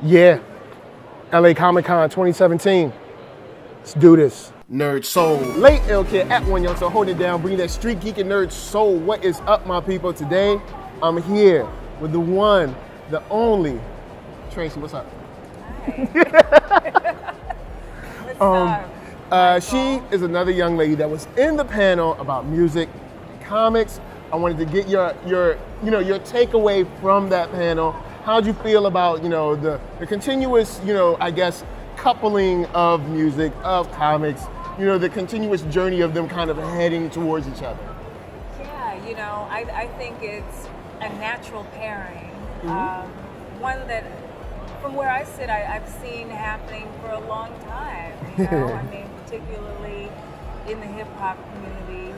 Yeah, LA Comic Con 2017. Let's do this. NERDSoul. Late L Kid at OneYoungsta, hold it down, bring that street geek and NERDSoul. What is up, my people? Today, I'm here with the one, the only, Tracii. What's up? Hi. She is another young lady that was in the panel about music, comics. I wanted to get your takeaway from that panel. How'd you feel about, the continuous, I guess, coupling of music, of comics, the continuous journey of them kind of heading towards each other? Yeah, I think it's a natural pairing. One that, from where I sit, I've seen happening for a long time. I mean, particularly in the hip hop community.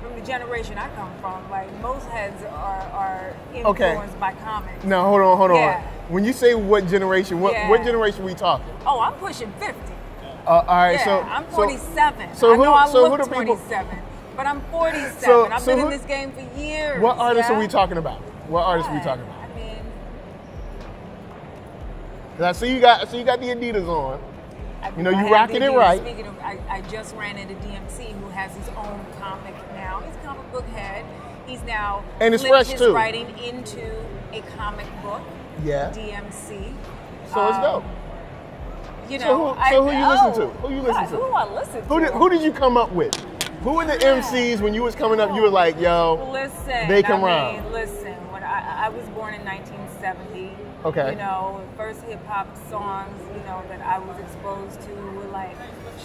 From the generation I come from, like most heads are influenced by comics. Now hold on. Yeah. When you say what generation, what generation are we talking? Oh, I'm pushing 50. All right, yeah, so I'm 47. So I know I who look the people? 27, but I'm 47. I've been in this game for years. What artists are we talking about? What artists are we talking about? I mean, I see you got the Adidas on. You rocking it right. Speaking of, I just ran into DMC, who has his own comic now. He's a comic book head. He's now flipped his writing into a comic book. Yeah. DMC. So it's dope. Who you listen to? Who you listen to? Who do I listen to? Who did you come up with? Who were the MCs when you was coming up? You were like, yo, listen, they can rhyme. Listen, when I was born in 1970. Okay. First hip hop songs, that I was exposed to were like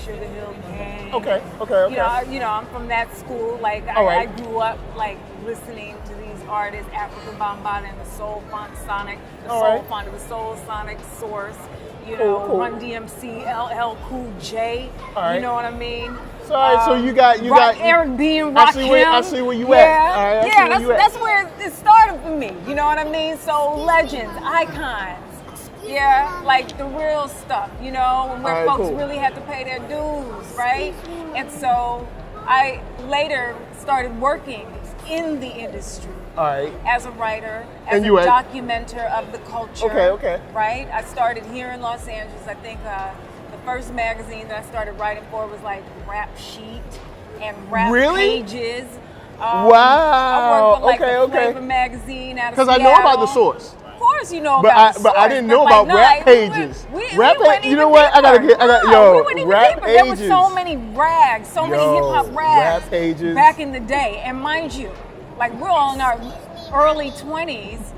Sugar Hill Gang. Okay. I'm from that school. Like I grew up like listening to these artists, Africa Bambaataa and the Soul Sonic, the Soul Sonic Source. Cool. Run DMC, LL Cool J. Right. You know what I mean? So you got Eric B and Rakim. I see where you at. That's where it started for me. You know what I mean? So legends, icons. Yeah, like the real stuff, where folks really had to pay their dues, right? And so I later started working in the industry. All right. As a writer, as a documenter of the culture. Okay. Right? I started here in Los Angeles. I think the first magazine that I started writing for was like Rap Sheet and Rap Pages. Wow. I worked for the Flavor magazine out of Seattle. Because I know about The Source. Of course you know about The Source. But I didn't know about Rap Pages. Rap Pages. You know what? We went even Rap deeper. Pages. There were so many rags, so many hip hop rags. Rap Pages. Back in the day. And mind you, like we're all in our early 20s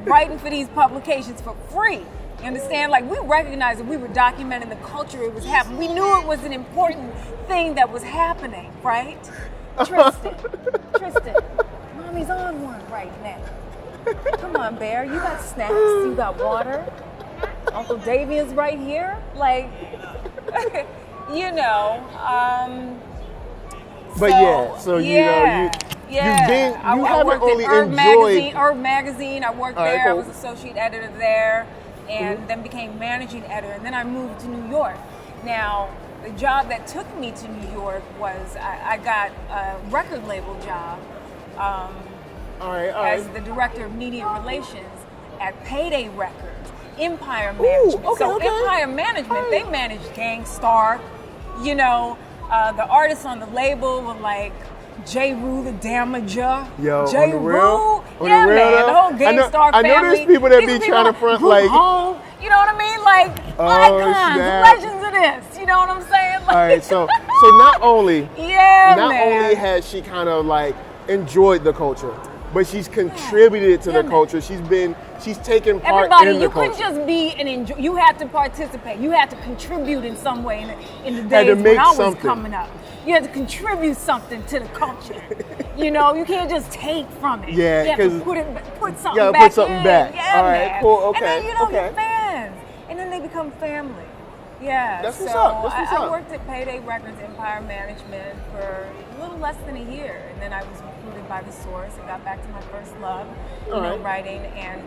writing for these publications for free. You understand? Like we recognized that we were documenting the culture it was happening. We knew it was an important thing that was happening, right? Tristan, mommy's on one right now. Come on, Bear. You got snacks. You got water. Uncle Davia's right here. Like, I worked at Herb Magazine. I worked there. I was associate editor there, and then became managing editor. And then I moved to New York. Now, the job that took me to New York was I got a record label job as the director of media relations at Payday Records, Empire Management. Empire Management, they managed Gangstar. The artists on the label were like J. Rue the Damager. J. Rue. Yeah, man. The whole Gangstar family. I know there's people that be trying to front like. You know what I mean? Like icons, legends of this. You know what I'm saying? Like, all right, so not only has she kind of like enjoyed the culture, but she's contributed to the culture. She's taken part in the culture. You couldn't just be an enjoy. You had to participate. You had to contribute in some way in the days when I was coming up. You had to contribute something to the culture. You can't just take from it. Yeah, you have to put something back. Put something back. Yeah, all right, man. cool. Okay. And then your fans, and then they become family. Yeah. That's what's up. I worked at Payday Records, Empire Management for a little less than a year, and then I was recruited by The Source and got back to my first love, writing and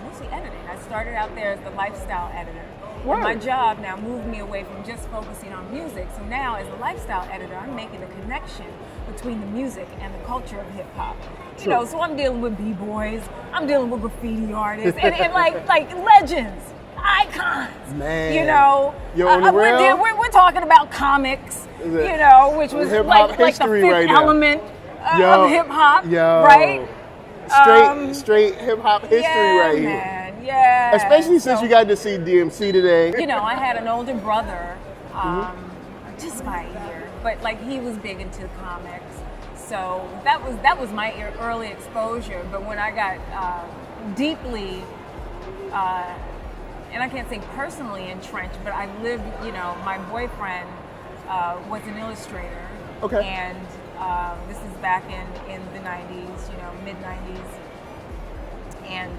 mostly editing. I started out there as the lifestyle editor. And my job now moved me away from just focusing on music. So now, as a lifestyle editor, I'm making a connection between the music and the culture of hip hop. You True. know, so I'm dealing with b-boys, I'm dealing with graffiti artists, and like legends, icons. Man. You know, Yo, on the real? we're talking about comics. You know, which was hip-hop like the history fifth right now. element of hip hop, Yo. right? Straight hip hop history right here. Man, yeah. Especially since you got to see DMC today. You know, I had an older brother, just by a year, but like he was big into comics, so that was my early exposure. But when I got deeply, and I can't say personally entrenched, but I lived. You know, my boyfriend was an illustrator, Okay. and this is back in the 90s, you know, mid 90s, and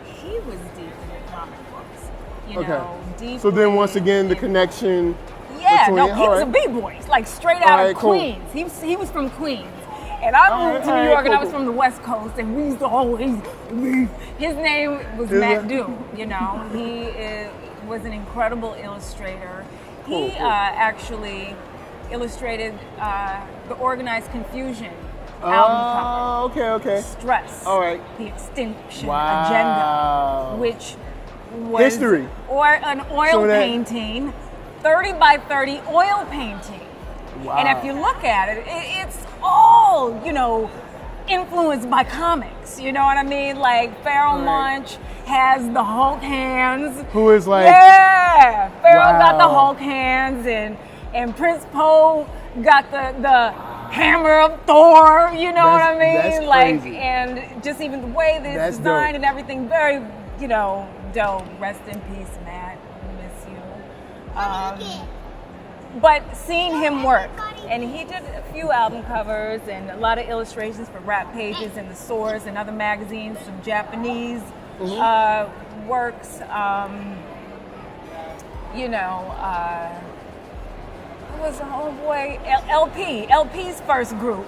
he was deep into comic books. You know, deep. So then once again, the connection. Yeah, between, no, he was right. a b-boy, like straight out of cool. Queens. He was from Queens. And I moved to New York and I was from the West Coast, and we used to always leave. His name was Matt Dew, you know. He was an incredible illustrator. He actually illustrated the Organized Confusion album cover. Okay. Stress. All right. The Extinction Wow. Agenda, which was History. Or an oil painting, 30 by 30 oil painting. Wow. And if you look at it, it's all, you know, influenced by comics. You know what I mean? Like Pharoah Monch has the Hulk hands. Who is like... Yeah! Pharoah got the Hulk hands, and Prince Poe got the hammer of Thor. You know what I mean? That's like, crazy. and just even the way that it's designed and everything, very, you know, dope. Rest in peace, Matt. We miss you. But seeing him work, and he did a few album covers and a lot of illustrations for Rap Pages and The Source and other magazines, some Japanese works. You know, who was the homeboy? LP's first group.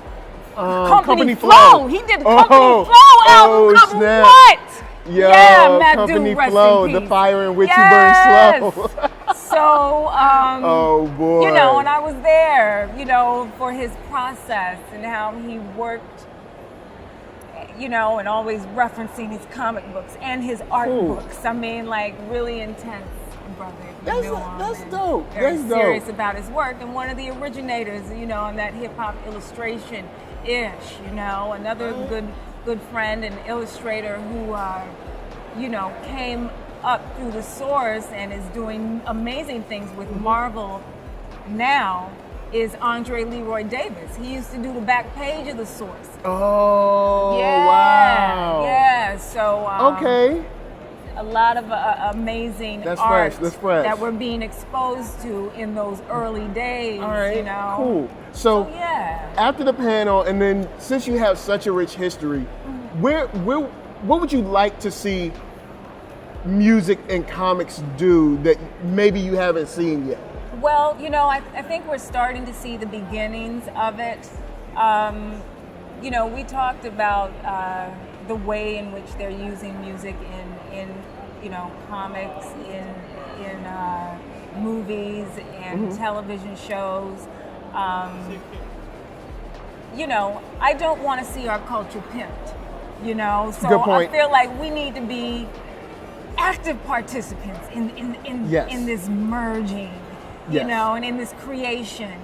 Company Flow. He did the Company Flow album cover. Snap. What? Yo, yeah, Matt Company Dew, rest Flow, in peace. the fire in which you burn slow. So, oh boy. you know, and I was there, you know, for his process and how he worked, you know, and always referencing his comic books and his art books. I mean, like really intense, brother. That's dope. Very That's serious dope. about his work, and one of the originators, you know, on that hip hop illustration-ish. You know, another good friend and illustrator who, you know, came up through The Source and is doing amazing things with Marvel now is Andre Leroy Davis. He used to do the back page of The Source. Oh, yeah, wow. Yeah, so okay. a lot of amazing That's art fresh. That's fresh. that we're being exposed to in those early days. All right, you know. cool. So yeah. After the panel, and then since you have such a rich history, what would you like to see music and comics do that maybe you haven't seen yet? Well, you know, I think we're starting to see the beginnings of it. You know, we talked about the way in which they're using music in you know, comics, in movies and television shows. You know, I don't want to see our culture pimped. You know, so Good point. I feel like we need to be active participants in this merging, you know, and in this creation.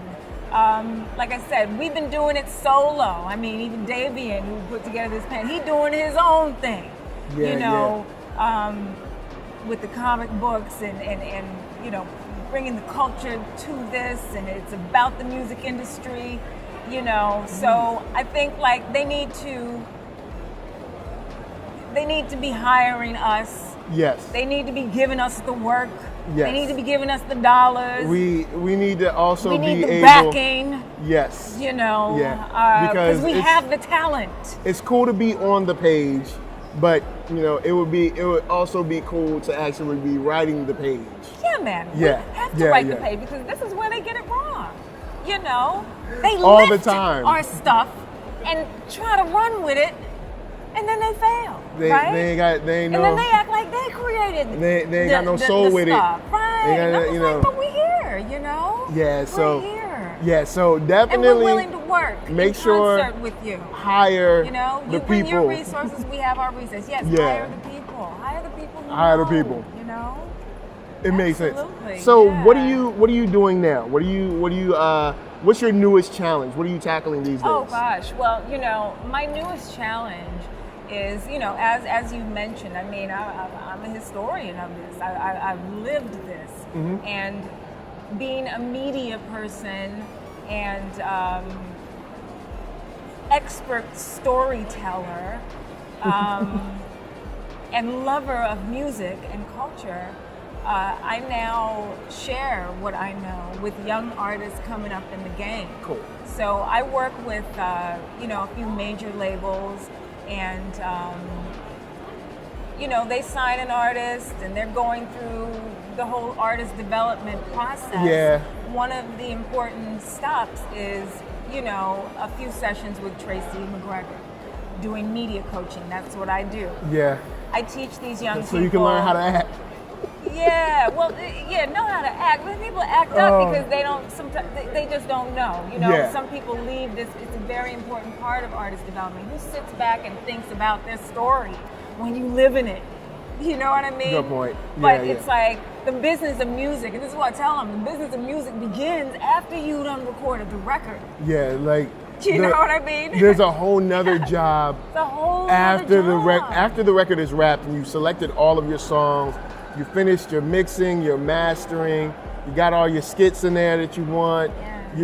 Like I said, we've been doing it solo. I mean, even Davian, who put together this pen, he's doing his own thing, you know, with the comic books and you know, bringing the culture to this, and it's about the music industry, you know. So I think like they need to be hiring us. Yes. They need to be giving us the work. Yes. They need to be giving us the dollars. We need to also we need be the able. backing. Yes. You know. Yeah. Because we have the talent. It's cool to be on the page, but you know, it would also be cool to actually be writing the page. Yeah, man. Yeah. We have to write the page because this is where they get it wrong. You know, they all lift the time our stuff and try to run with it, and then they fail. Right? They ain't no. And then they act like they created. They ain't got no soul with stuff. it. Right. They got, And I was you like, know. but we're here, you know. Yeah. So. We're here. Yeah. So And definitely. we're willing to network. Make sure concert with you. Hire You know, the you bring people. your resources, we have our resources. Yes, Yeah. hire the people. Hire the people who Hire the know, people. You know? It makes sense. Absolutely, So yeah. what are you doing now? What's your newest challenge? What are you tackling these days? Oh gosh, well, you know, my newest challenge is, you know, as you mentioned, I mean, I'm a historian of this. I've lived this. Mm-hmm. And being a media person and expert storyteller and lover of music and culture, I now share what I know with young artists coming up in the game. Cool. So I work with, you know, a few major labels, and you know, they sign an artist, and they're going through the whole artist development process. Yeah. One of the important stops is, you know, a few sessions with Tracii McGregor, doing media coaching. That's what I do. Yeah. I teach these young people. So you can learn how to act. Yeah, well, yeah, know how to act. But people act up because they don't. Sometimes they just don't know. You know, Yeah. some people leave this. It's a very important part of artist development. Who sits back and thinks about their story when you live in it? You know what I mean? Good point. But Yeah, it's like the business of music, and this is what I tell them: the business of music begins after you done recorded the record. Yeah, like You know what I mean? There's a whole nother job The whole after job. after the record is wrapped and you've selected all of your songs, you finished your mixing, your mastering, you got all your skits in there that you want. Yeah.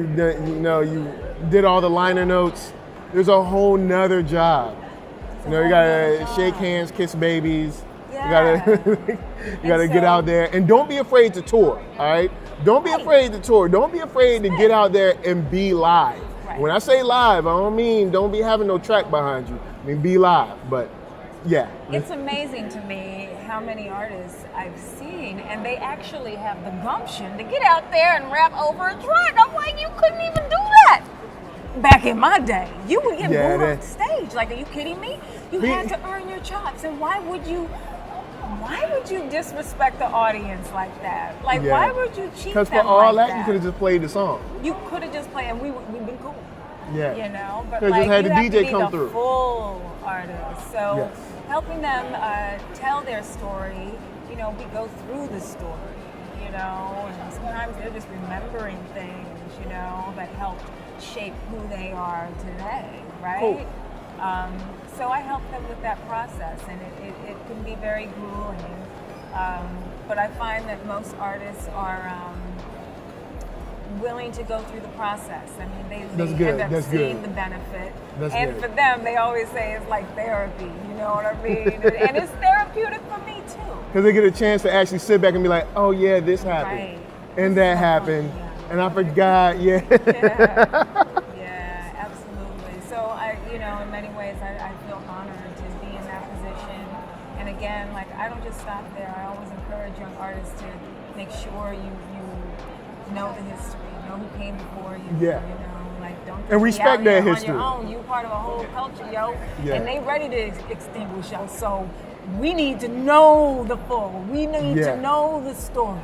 You did all the liner notes. There's a whole nother job. You know, you gotta shake hands, kiss babies. Yeah. You gotta get out there, and don't be afraid to tour. All right, don't be afraid to tour. Don't be afraid to get out there and be live. Right. When I say live, I don't mean don't be having no track behind you. I mean be live. But yeah, It's amazing to me how many artists I've seen, and they actually have the gumption to get out there and rap over a track. I'm like, you couldn't even do that back in my day. You would get booed off the stage. Like, are you kidding me? You had to earn your chops, and why would you disrespect the audience like that? Like, why would you cheat them because for like all that, that? you could have just played the song. You could have just played, and we've been cool. Yeah. You know, but Could've like just had you the have DJ to be come the through. full artist. So Yes. helping them tell their story, you know, we go through the story, you know, and sometimes they're just remembering things, you know, that helped shape who they are today, right? Cool. So I help them with that process, and it can be very grueling. But I find that most artists are willing to go through the process. I mean, they end up seeing the benefit. And for them, they always say it's like therapy, you know what I mean? and it's therapeutic for me too. Because they get a chance to actually sit back and be like, oh yeah, this happened. Right. And that happened. And I forgot, Yeah, absolutely. So in many ways, I feel honored to be in that position. And again, like, I don't just stop there. I always encourage young artists to make sure you know the history, know who came before you. Yeah. You know, like, don't And respect that on history. your own. You're part of a whole culture, yo. Yeah. And they ready to extinguish us. So we need to know the full. We need to know the story.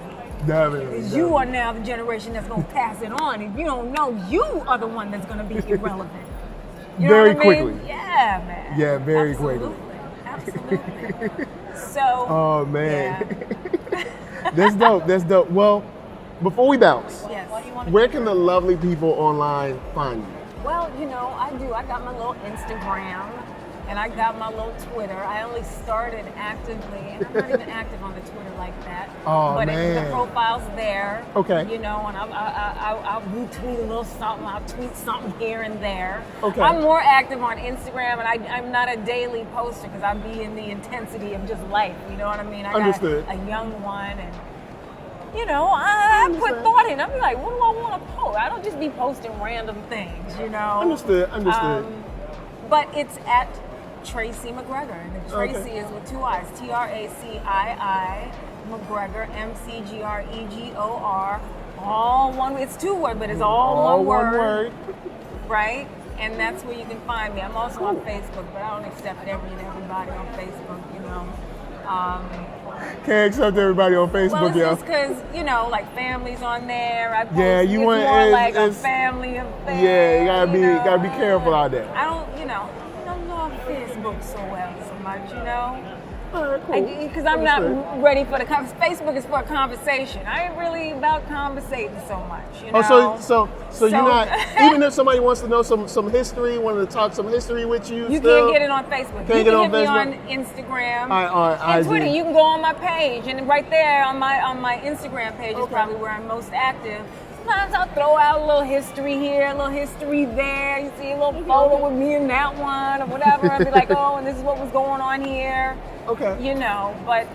Definitely. Because you are now the generation that's going to pass it on. If you don't know, you are the one that's going to be irrelevant. You Very know what I mean? quickly. Yeah, man. Yeah, very quickly. Absolutely. So. Oh man. Yeah. That's dope. Well, before we bounce, Yes. where can the lovely people online find you? Well, I do. I got my little Instagram and I got my little Twitter. I only started actively, and I'm not even active on the Twitter like that. Oh, but man. the profile's there. Okay. And I'll retweet a little something. I'll tweet something here and there. Okay. I'm more active on Instagram, and I'm not a daily poster because I'm be in the intensity of just life. You know what I mean? I Understood. got a young one, and I put thought in. I'm like, what do I want to post? I don't just be posting random things, Understood. But it's at Tracii McGregor. And the Tracii is with two I's. Tracii McGregor, McGregor. All one. It's two words, but it's all one word. Right? And that's where you can find me. I'm also on Facebook, but I don't accept everybody on Facebook. Can't accept everybody on Facebook, Well, it's yo. just because, you know, like families on there. I post, Yeah, you it's want- more it's- like a it's- family affair. Yeah, you gotta be know. gotta be careful out there. I don't know Facebook so well so much, you know. All right, cool. Because I'm not ready for the Facebook is for a conversation. I ain't really about conversating so much, you know. Oh, so you're not, even if somebody wants to know some history, wanted to talk some history with you, You still, can't get it on Facebook. Can't You get can on hit me Facebook? on Instagram on and Twitter. IG. You can go on my page, and right there on my Instagram page is probably where I'm most active. Sometimes I'll throw out a little history here, a little history there. You see a little photo with me in that one or whatever. I'll be like, oh, and this is what was going on here. Okay. You know, but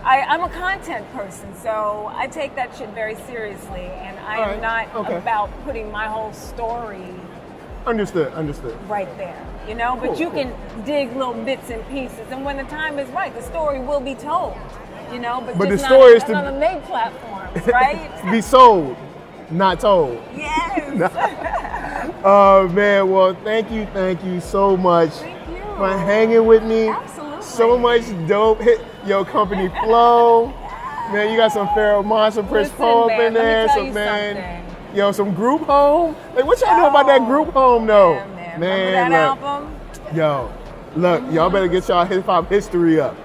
I'm a content person, so I take that shit very seriously, and I am not about putting my whole story Understood. right there, you know. But Cool, you can dig little bits and pieces, and when the time is right, the story will be told, you know. But the just story is not to on the main platforms, right? Be sold, not told. Yes. Oh man, well thank you so much Thank you for hanging with me. Absolutely. So much dope. Hit your company flow. Man, you got some pheromones, some Chris Listen, Paul man, up in let me there, tell some you man. something. Yo, some group home. Like what y'all know about that group home though? Yeah, man. Remember that look. album? Yo, look, y'all better get y'all hip hop history up.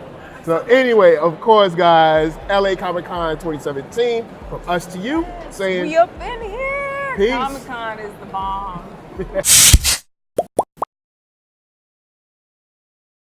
So anyway, of course, guys, LA Comic Con 2017, from us to you, saying We up in here. Peace. Comic-Con is the bomb.